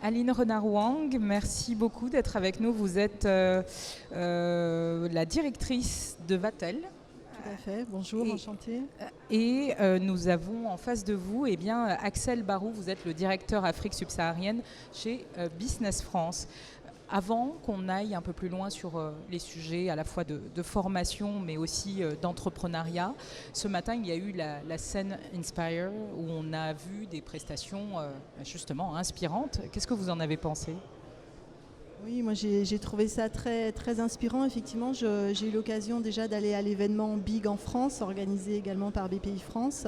Aline Renard-Wang, merci beaucoup d'être avec nous. Vous êtes la directrice de Vatel. Tout à fait, bonjour, enchantée. Et nous avons en face de vous Axel Barou, vous êtes le directeur Afrique subsaharienne chez Business France. Avant qu'on aille un peu plus loin sur les sujets à la fois de formation mais aussi d'entrepreneuriat, ce matin il y a eu la scène Inspire où on a vu des prestations justement inspirantes. Qu'est-ce que vous en avez pensé ? Oui, moi j'ai trouvé ça très, très inspirant. Effectivement, j'ai eu l'occasion déjà d'aller à l'événement Big en France, organisé également par BPI France.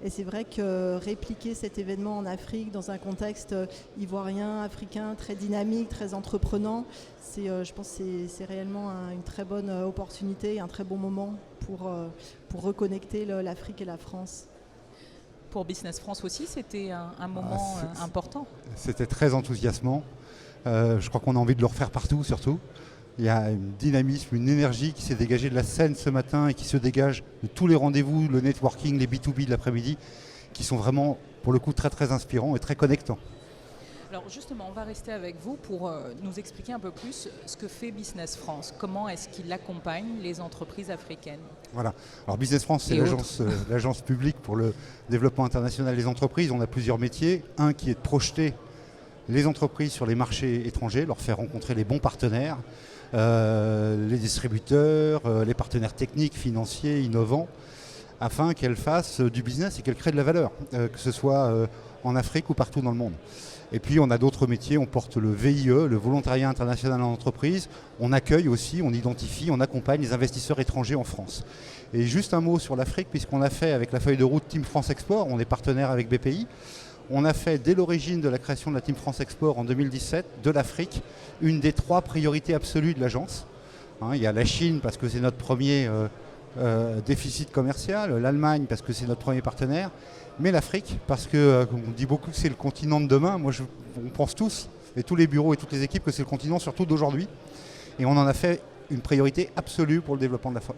Et c'est vrai que répliquer cet événement en Afrique dans un contexte ivoirien, africain, très dynamique, très entreprenant, je pense que c'est réellement une très bonne opportunité, un très bon moment pour reconnecter l'Afrique et la France. Pour Business France aussi, c'était un moment important. C'était très enthousiasmant. Je crois qu'on a envie de le refaire partout, surtout. Il y a un dynamisme, une énergie qui s'est dégagée de la scène ce matin et qui se dégage de tous les rendez-vous, le networking, les B2B de l'après-midi, qui sont vraiment, pour le coup, très très inspirants et très connectants. Alors justement, on va rester avec vous pour nous expliquer un peu plus ce que fait Business France. Comment est-ce qu'il accompagne les entreprises africaines ? Voilà. Alors Business France, c'est l'agence publique pour le développement international des entreprises. On a plusieurs métiers. Un qui est de projeter les entreprises sur les marchés étrangers, leur faire rencontrer les bons partenaires, les distributeurs, les partenaires techniques, financiers, innovants, afin qu'elles fassent du business et qu'elles créent de la valeur, que ce soit en Afrique ou partout dans le monde. Et puis on a d'autres métiers, on porte le VIE, le volontariat international en entreprise, on accueille aussi, on identifie, on accompagne les investisseurs étrangers en France. Et juste un mot sur l'Afrique, puisqu'on a fait avec la feuille de route Team France Export, on est partenaire avec BPI, on a fait dès l'origine de la création de la Team France Export en 2017 de l'Afrique une des 3 priorités absolues de l'agence. Il y a la Chine parce que c'est notre premier déficit commercial, l'Allemagne parce que c'est notre premier partenaire, mais l'Afrique parce que on dit beaucoup que c'est le continent de demain. On pense tous, et tous les bureaux et toutes les équipes, que c'est le continent surtout d'aujourd'hui. Et on en a fait une priorité absolue pour le développement de l'Afrique.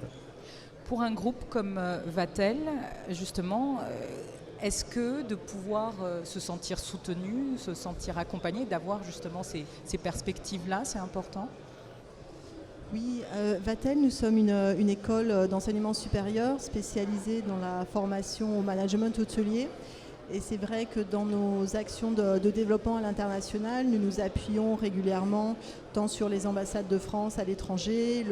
Pour un groupe comme Vatel, justement, est-ce que de pouvoir se sentir soutenu, se sentir accompagné, d'avoir justement ces perspectives-là, c'est important ? Oui, Vatel, nous sommes une école d'enseignement supérieur spécialisée dans la formation au management hôtelier. Et c'est vrai que dans nos actions de développement à l'international, nous nous appuyons régulièrement tant sur les ambassades de France à l'étranger,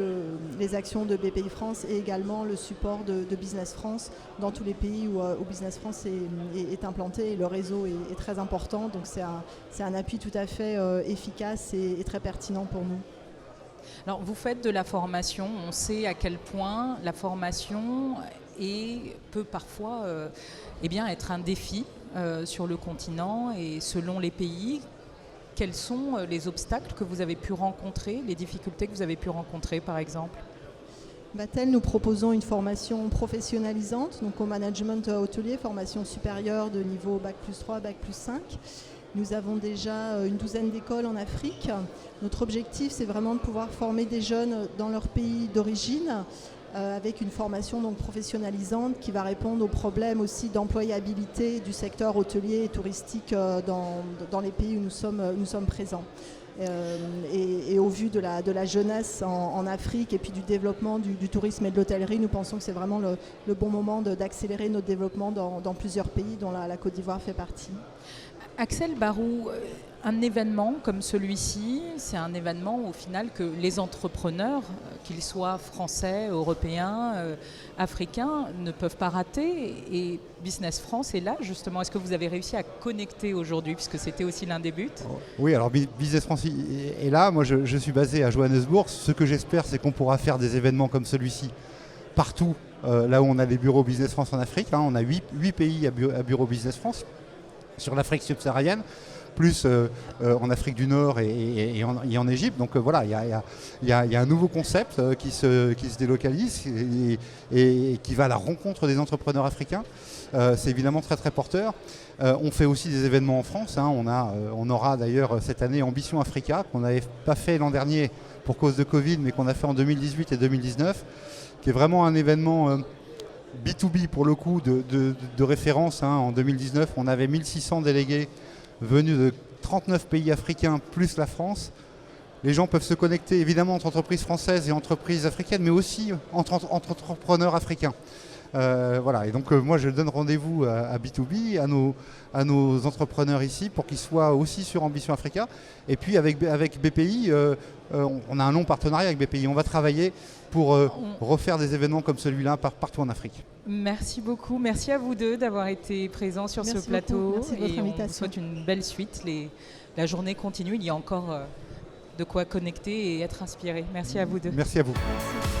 les actions de BPI France et également le support de Business France dans tous les pays où Business France est implanté et le réseau est très important. Donc c'est un appui tout à fait efficace et très pertinent pour nous. Alors vous faites de la formation, on sait à quel point la formation peut parfois être un défi sur le continent et selon les pays. Quels sont les obstacles que vous avez pu rencontrer, les difficultés que vous avez pu rencontrer par exemple ? Vatel, nous proposons une formation professionnalisante, donc au management hôtelier, formation supérieure de niveau Bac+3, Bac+5. Nous avons déjà une douzaine d'écoles en Afrique. Notre objectif, c'est vraiment de pouvoir former des jeunes dans leur pays d'origine avec une formation donc professionnalisante qui va répondre aux problèmes aussi d'employabilité du secteur hôtelier et touristique dans les pays où nous sommes présents. Et au vu de la jeunesse en Afrique et puis du développement du tourisme et de l'hôtellerie, nous pensons que c'est vraiment le bon moment d'accélérer notre développement dans plusieurs pays dont la Côte d'Ivoire fait partie. Axel Barou, un événement comme celui-ci, c'est un événement au final que les entrepreneurs, qu'ils soient français, européens, africains, ne peuvent pas rater. Et Business France est là justement. Est-ce que vous avez réussi à connecter aujourd'hui, puisque c'était aussi l'un des buts ? Oui, alors Business France est là. Moi, je suis basé à Johannesburg. Ce que j'espère, c'est qu'on pourra faire des événements comme celui-ci partout, là où on a des bureaux Business France en Afrique. On a 8 pays à bureau Business France sur l'Afrique subsaharienne, plus en Afrique du Nord et en Égypte. Donc voilà, il y a un nouveau concept qui se délocalise et qui va à la rencontre des entrepreneurs africains. C'est évidemment très très porteur. On fait aussi des événements en France. On aura d'ailleurs cette année Ambition Africa, qu'on n'avait pas fait l'an dernier pour cause de Covid, mais qu'on a fait en 2018 et 2019, qui est vraiment un événement B2B pour le coup de référence. En 2019, on avait 1600 délégués venus de 39 pays africains plus la France. Les gens peuvent se connecter évidemment entre entreprises françaises et entreprises africaines, mais aussi entre entrepreneurs africains. Voilà. Et donc moi je donne rendez-vous à B2B, à nos entrepreneurs ici pour qu'ils soient aussi sur Ambition Africa. Et puis avec BPI, on a un long partenariat avec BPI. On va travailler pour refaire des événements comme celui-là partout en Afrique. Merci beaucoup. Merci à vous deux d'avoir été présents sur ce plateau. Merci de votre invitation. On vous souhaite une belle suite. La journée continue. Il y a encore de quoi connecter et être inspiré. Merci à vous deux. Merci à vous. Merci.